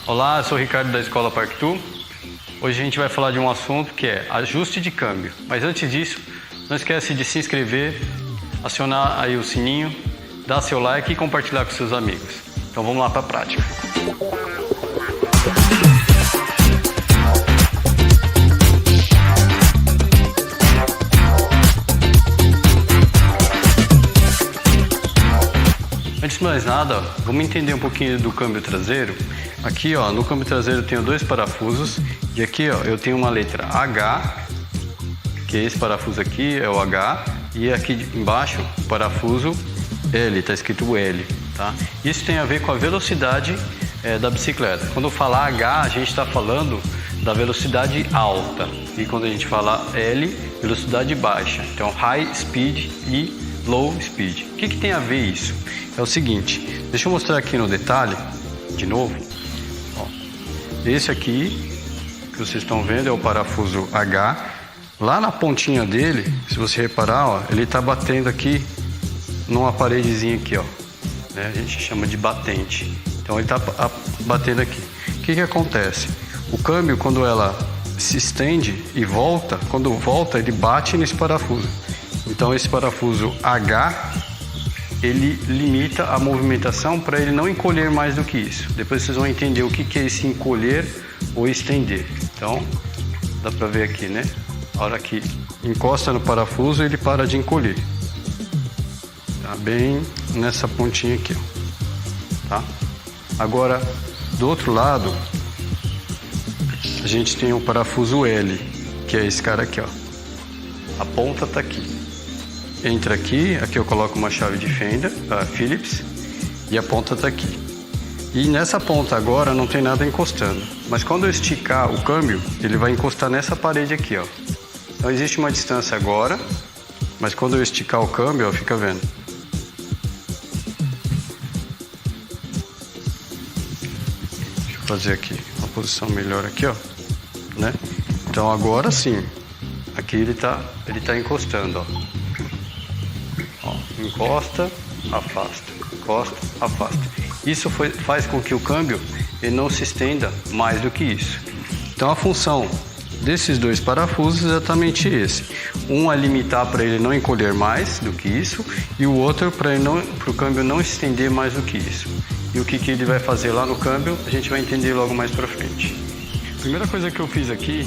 Olá, eu sou o Ricardo da Escola Parktu. Hoje a gente vai falar de um assunto que é ajuste de câmbio. Mas antes disso, não esquece de se inscrever, acionar aí o sininho, dar seu like e compartilhar com seus amigos. Então vamos lá para a prática. Antes de mais nada, vamos entender um pouquinho do câmbio traseiro. Aqui, no câmbio traseiro eu tenho dois parafusos e aqui, eu tenho uma letra H, que é esse parafuso aqui, é o H, e aqui embaixo o parafuso L, está escrito L, tá? Isso tem a ver com a velocidade da bicicleta. Quando falar H, a gente está falando da velocidade alta, e quando a gente fala L, velocidade baixa. Então, high speed e low speed. O que tem a ver isso? É o seguinte, deixa eu mostrar aqui no detalhe, de novo. Esse aqui, que vocês estão vendo, é o parafuso H. Lá na pontinha dele, se você reparar, ele está batendo aqui numa paredezinha aqui, né? A gente chama de batente. Então ele está batendo aqui. O que acontece? O câmbio, quando ela se estende e volta, quando volta, ele bate nesse parafuso. Então esse parafuso H, ele limita a movimentação para ele não encolher mais do que isso. Depois vocês vão entender o que é esse encolher ou estender. Então, dá para ver aqui, né? A hora que encosta no parafuso, ele para de encolher. Tá bem nessa pontinha aqui, tá? Agora, do outro lado, a gente tem o parafuso L, que é esse cara aqui, A ponta tá aqui. Entra aqui eu coloco uma chave de fenda, Phillips, e a ponta está aqui. E nessa ponta agora não tem nada encostando, mas quando eu esticar o câmbio, ele vai encostar nessa parede aqui, Então existe uma distância agora, mas quando eu esticar o câmbio, fica vendo. Deixa eu fazer aqui uma posição melhor aqui, né? Então agora sim, aqui ele tá encostando, encosta, afasta, encosta, afasta. Isso faz com que o câmbio ele não se estenda mais do que isso. Então a função desses dois parafusos é exatamente esse. Um é limitar para ele não encolher mais do que isso, e o outro para o câmbio não se estender mais do que isso. E o que ele vai fazer lá no câmbio, a gente vai entender logo mais para frente. A primeira coisa que eu fiz aqui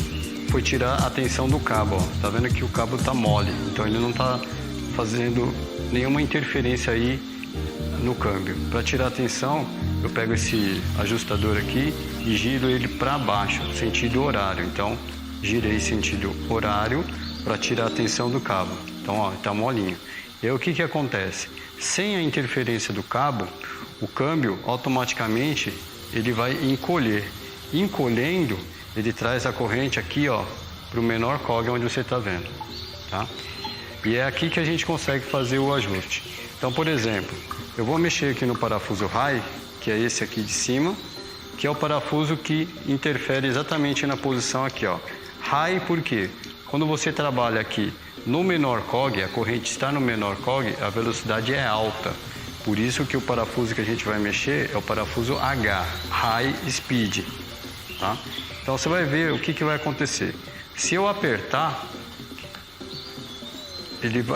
foi tirar a tensão do cabo. Tá vendo que o cabo tá mole, então ele não tá fazendo nenhuma interferência aí no câmbio. Para tirar a tensão, eu pego esse ajustador aqui e giro ele para baixo, sentido horário. Então, girei sentido horário para tirar a tensão do cabo. Então, tá molinho. E aí o que acontece? Sem a interferência do cabo, o câmbio automaticamente ele vai encolher. Encolhendo, ele traz a corrente aqui, para o menor cog onde você está vendo, tá? E é aqui que a gente consegue fazer o ajuste. Então, por exemplo, eu vou mexer aqui no parafuso high, que é esse aqui de cima, que é o parafuso que interfere exatamente na posição aqui, High por quê? Quando você trabalha aqui no menor cog, a corrente está no menor cog, a velocidade é alta. Por isso que o parafuso que a gente vai mexer é o parafuso H, High Speed, tá? Então você vai ver o que vai acontecer. Se eu apertar,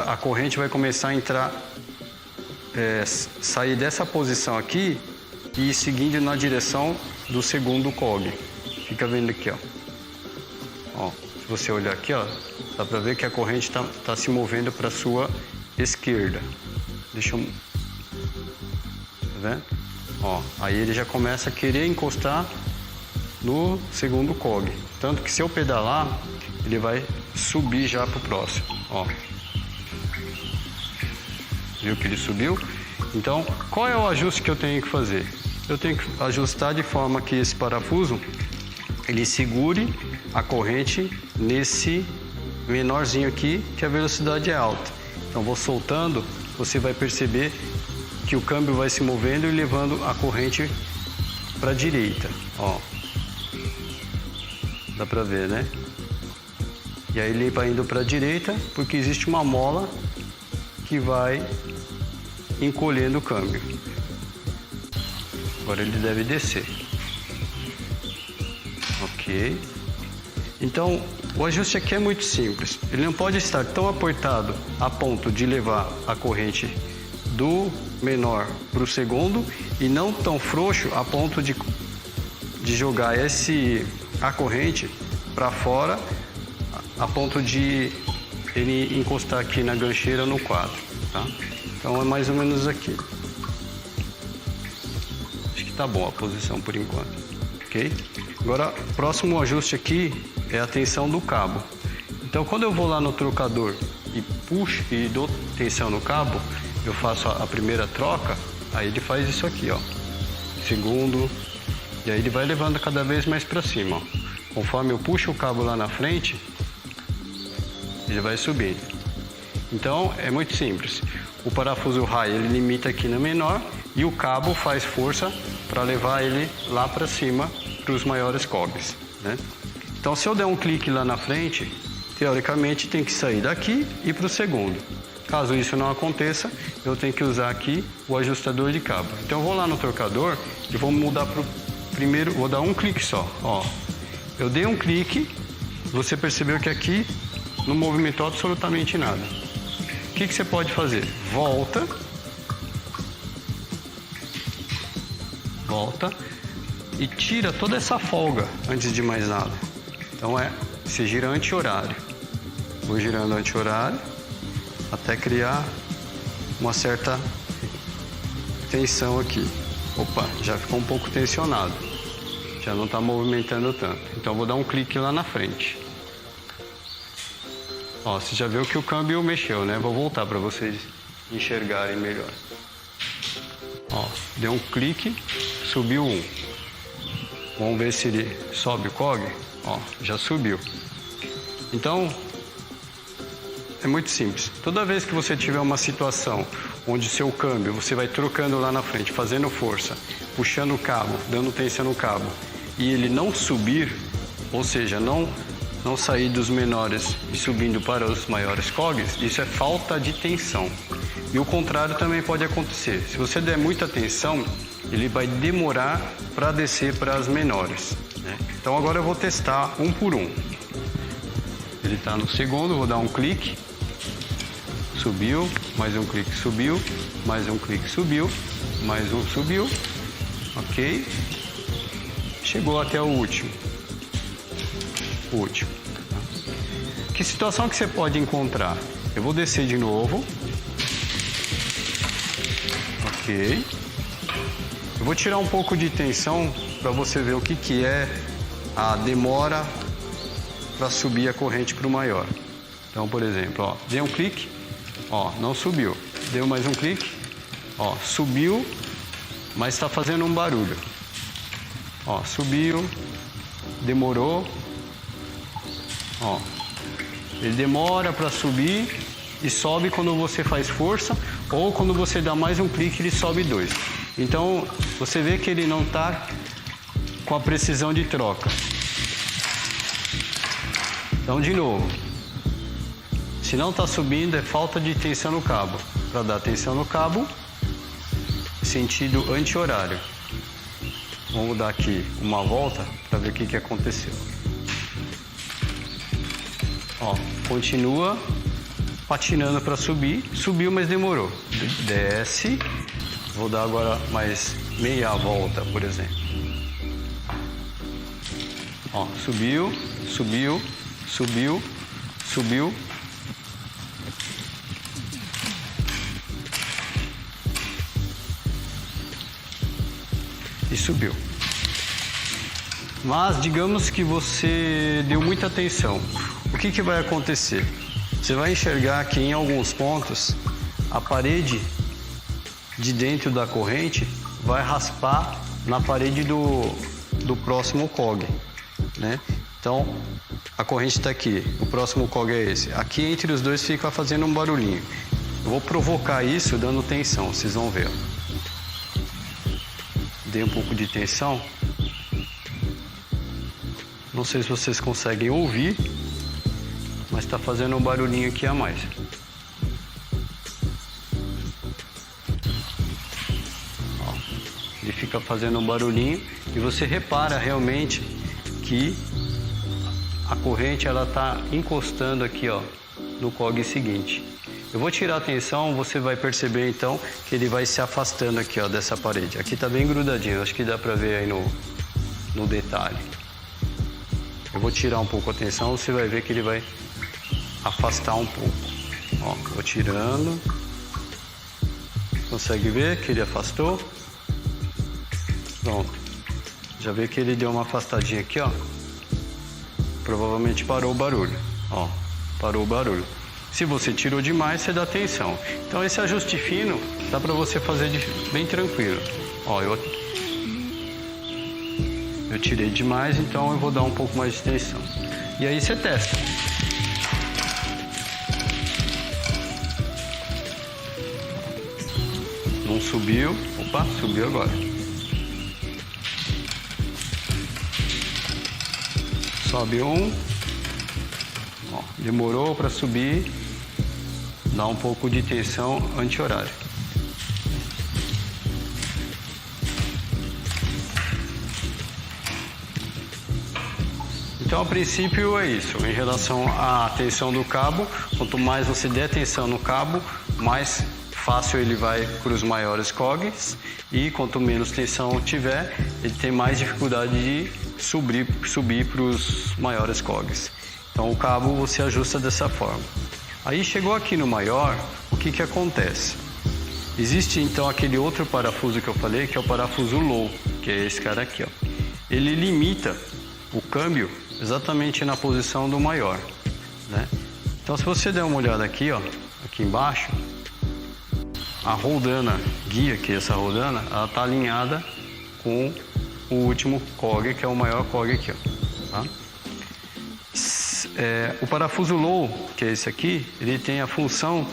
a corrente vai começar a entrar, sair dessa posição aqui e ir seguindo na direção do segundo cog. Fica vendo aqui, se você olhar aqui, dá para ver que a corrente tá se movendo para a sua esquerda. Deixa eu... Tá vendo? Aí ele já começa a querer encostar no segundo cog. Tanto que se eu pedalar, ele vai subir já para o próximo, Viu que ele subiu? Então, qual é o ajuste que eu tenho que fazer? Eu tenho que ajustar de forma que esse parafuso ele segure a corrente nesse menorzinho aqui, que a velocidade é alta. Então, vou soltando, você vai perceber que o câmbio vai se movendo e levando a corrente para a direita. Dá para ver, né? E aí ele vai indo para a direita, porque existe uma mola que vai encolhendo o câmbio. Agora ele deve descer. Ok. Então, o ajuste aqui é muito simples. Ele não pode estar tão apertado a ponto de levar a corrente do menor para o segundo e não tão frouxo a ponto de jogar a corrente para fora a ponto de ele encostar aqui na gancheira no quadro, tá? Então é mais ou menos aqui. Acho que tá bom a posição por enquanto, ok? Agora, próximo ajuste aqui é a tensão do cabo. Então, quando eu vou lá no trocador e puxo e dou tensão no cabo, eu faço a primeira troca, aí ele faz isso aqui, ó. Segundo, e aí ele vai levando cada vez mais para cima, ó. Conforme eu puxo o cabo lá na frente, ele vai subindo. Então, é muito simples. O parafuso high, ele limita aqui no menor e o cabo faz força para levar ele lá para cima para os maiores cogs, né? Então, se eu der um clique lá na frente, teoricamente tem que sair daqui e para o segundo. Caso isso não aconteça, eu tenho que usar aqui o ajustador de cabo. Então, eu vou lá no trocador e vou mudar para o primeiro, vou dar um clique só, ó. Eu dei um clique, você percebeu que aqui não movimentou absolutamente nada. O que você pode fazer? Volta e tira toda essa folga antes de mais nada. Então você gira anti-horário. Vou girando anti-horário até criar uma certa tensão aqui. Opa, já ficou um pouco tensionado. Já não está movimentando tanto. Então vou dar um clique lá na frente. Ó, você já viu que o câmbio mexeu, né? Vou voltar para vocês enxergarem melhor. Ó, deu um clique, subiu um. Vamos ver se ele sobe o cog. Ó, já subiu. Então, é muito simples. Toda vez que você tiver uma situação onde seu câmbio, você vai trocando lá na frente, fazendo força, puxando o cabo, dando tensão no cabo, e ele não subir, ou seja, não sair dos menores e subindo para os maiores cogs, isso é falta de tensão. E o contrário também pode acontecer. Se você der muita tensão, ele vai demorar para descer para as menores, né? Então agora eu vou testar um por um. Ele está no segundo, vou dar um clique, subiu, mais um clique, subiu, mais um clique, subiu, mais um, subiu, ok, chegou até o último. Que situação que você pode encontrar? Eu vou descer de novo. Ok. Eu vou tirar um pouco de tensão para você ver o que é a demora para subir a corrente para o maior. Então, por exemplo, ó, dei um clique, ó, não subiu. Deu mais um clique, ó, subiu, mas está fazendo um barulho. Ó, subiu, demorou. Ó, ele demora para subir e sobe quando você faz força, ou quando você dá mais um clique ele sobe dois. Então você vê que ele não está com a precisão de troca. Então de novo, se não está subindo é falta de tensão no cabo. Para dar tensão no cabo, sentido anti-horário. Vamos dar aqui uma volta para ver o que aconteceu. Ó, continua patinando para subir, subiu, mas demorou. Desce, vou dar agora mais meia volta, por exemplo. Ó, subiu, subiu, subiu, subiu. E subiu. Mas digamos que você deu muita atenção. O que vai acontecer? Você vai enxergar que em alguns pontos a parede de dentro da corrente vai raspar na parede do próximo cog, né? Então a corrente está aqui, o próximo cog é esse. Aqui entre os dois fica fazendo um barulhinho. Eu vou provocar isso dando tensão, vocês vão ver. Dei um pouco de tensão. Não sei se vocês conseguem ouvir, mas está fazendo um barulhinho aqui a mais. Ó, ele fica fazendo um barulhinho e você repara realmente que a corrente ela tá encostando aqui, ó, no cog seguinte. Eu vou tirar a tensão, você vai perceber então que ele vai se afastando aqui, ó, dessa parede. Aqui tá bem grudadinho, acho que dá pra ver aí no detalhe. Eu vou tirar um pouco a tensão, você vai ver que ele vai afastar um pouco. Ó, vou tirando. Consegue ver que ele afastou? Pronto. Já vê que ele deu uma afastadinha aqui, ó. Provavelmente parou o barulho. Ó, parou o barulho. Se você tirou demais, você dá tensão. Então esse ajuste fino dá pra você fazer bem tranquilo. Ó, eu tirei demais, então eu vou dar um pouco mais de tensão. E aí você testa. Não subiu. Opa, subiu agora. Sobe um. Ó, demorou para subir. Dá um pouco de tensão anti-horário. Então, a princípio é isso. Em relação à tensão do cabo, quanto mais você der tensão no cabo, mais fácil ele vai para os maiores cogs, e quanto menos tensão tiver, ele tem mais dificuldade de subir para os maiores cogs. Então o cabo você ajusta dessa forma. Aí chegou aqui no maior, o que acontece? Existe então aquele outro parafuso que eu falei, que é o parafuso low, que é esse cara aqui, ó. Ele limita o câmbio exatamente na posição do maior, né? Então se você der uma olhada aqui, ó, aqui embaixo, a roldana guia, que é essa roldana, ela está alinhada com o último cog, que é o maior cog aqui, ó, tá? O parafuso low, que é esse aqui, ele tem a função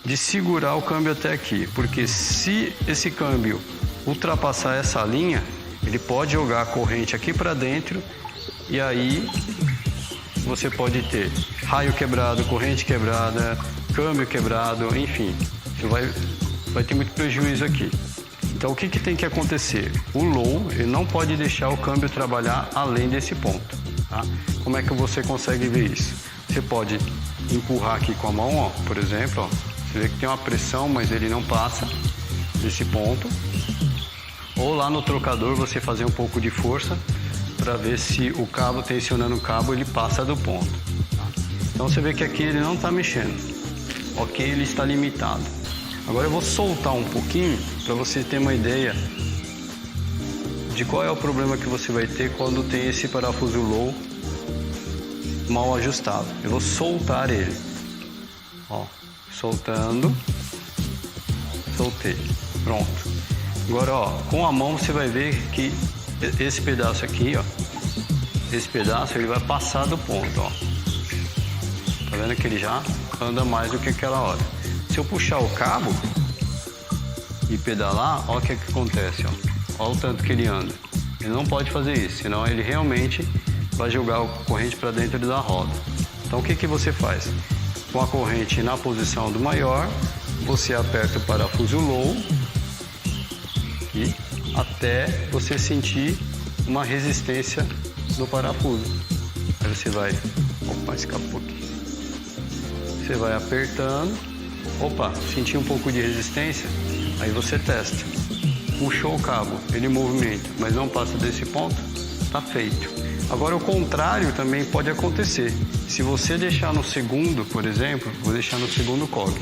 de segurar o câmbio até aqui, porque se esse câmbio ultrapassar essa linha, ele pode jogar a corrente aqui para dentro, e aí você pode ter raio quebrado, corrente quebrada, câmbio quebrado, enfim, você vai ter muito prejuízo aqui. Então o que tem que acontecer? O low, ele não pode deixar o câmbio trabalhar além desse ponto, tá? Como é que você consegue ver isso? Você pode empurrar aqui com a mão, ó, por exemplo, ó, você vê que tem uma pressão, mas ele não passa desse ponto. Ou lá no trocador você fazer um pouco de força para ver se o cabo, tensionando o cabo, ele passa do ponto, tá? Então você vê que aqui ele não está mexendo, ok, ele está limitado. Agora eu vou soltar um pouquinho para você ter uma ideia de qual é o problema que você vai ter quando tem esse parafuso low mal ajustado. Eu vou soltar ele, ó, soltando, soltei, pronto. Agora, ó, com a mão você vai ver que esse pedaço aqui, ó, esse pedaço ele vai passar do ponto, ó. Tá vendo que ele já anda mais do que aquela hora. Se eu puxar o cabo e pedalar, olha o que acontece, ó. Olha o tanto que ele anda. Ele não pode fazer isso, senão ele realmente vai jogar a corrente para dentro da roda. Então o que você faz? Com a corrente na posição do maior, você aperta o parafuso low e até você sentir uma resistência no parafuso. Aí você vai, opa, escapou aqui. Você vai apertando, opa, sentir um pouco de resistência, aí você testa. Puxou o cabo, ele movimenta, mas não passa desse ponto, tá feito. Agora o contrário também pode acontecer. Se você deixar no segundo, por exemplo, vou deixar no segundo cog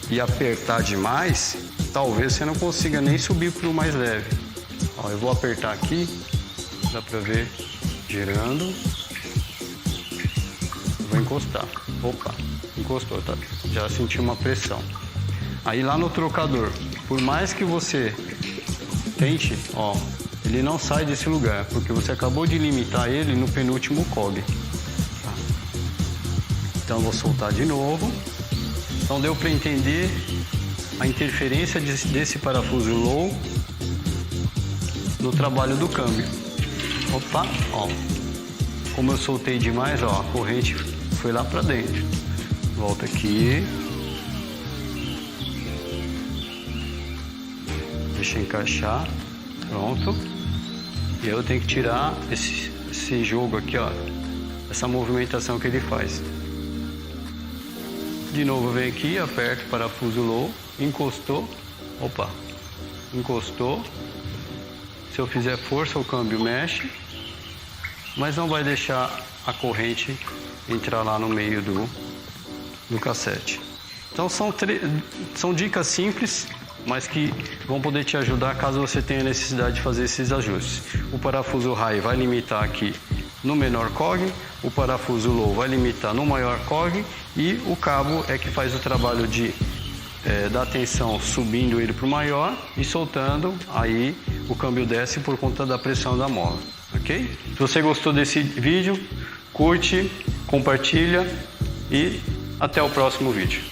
e apertar demais, talvez você não consiga nem subir para o mais leve. Ó, eu vou apertar aqui, dá para ver, girando. Vou encostar. Opa, encostou, tá? Já senti uma pressão. Aí lá no trocador, por mais que você tente, ó, ele não sai desse lugar, porque você acabou de limitar ele no penúltimo cog. Tá? Então eu vou soltar de novo. Então deu para entender a interferência desse parafuso low no trabalho do câmbio. Opa, ó, como eu soltei demais, ó, a corrente foi lá para dentro. Volta aqui. Deixa eu encaixar. Pronto. E aí eu tenho que tirar esse jogo aqui, ó, essa movimentação que ele faz. De novo eu venho aqui, aperto o parafuso low, encostou, opa, encostou. Se eu fizer força o câmbio mexe, mas não vai deixar a corrente entrar lá no meio do cassete. Então são dicas simples, mas que vão poder te ajudar caso você tenha necessidade de fazer esses ajustes. O parafuso high vai limitar aqui no menor cog, o parafuso low vai limitar no maior cog e o cabo é que faz o trabalho de dar tensão subindo ele para o maior e soltando, aí o câmbio desce por conta da pressão da mola, ok? Se você gostou desse vídeo, curte, compartilha e até o próximo vídeo.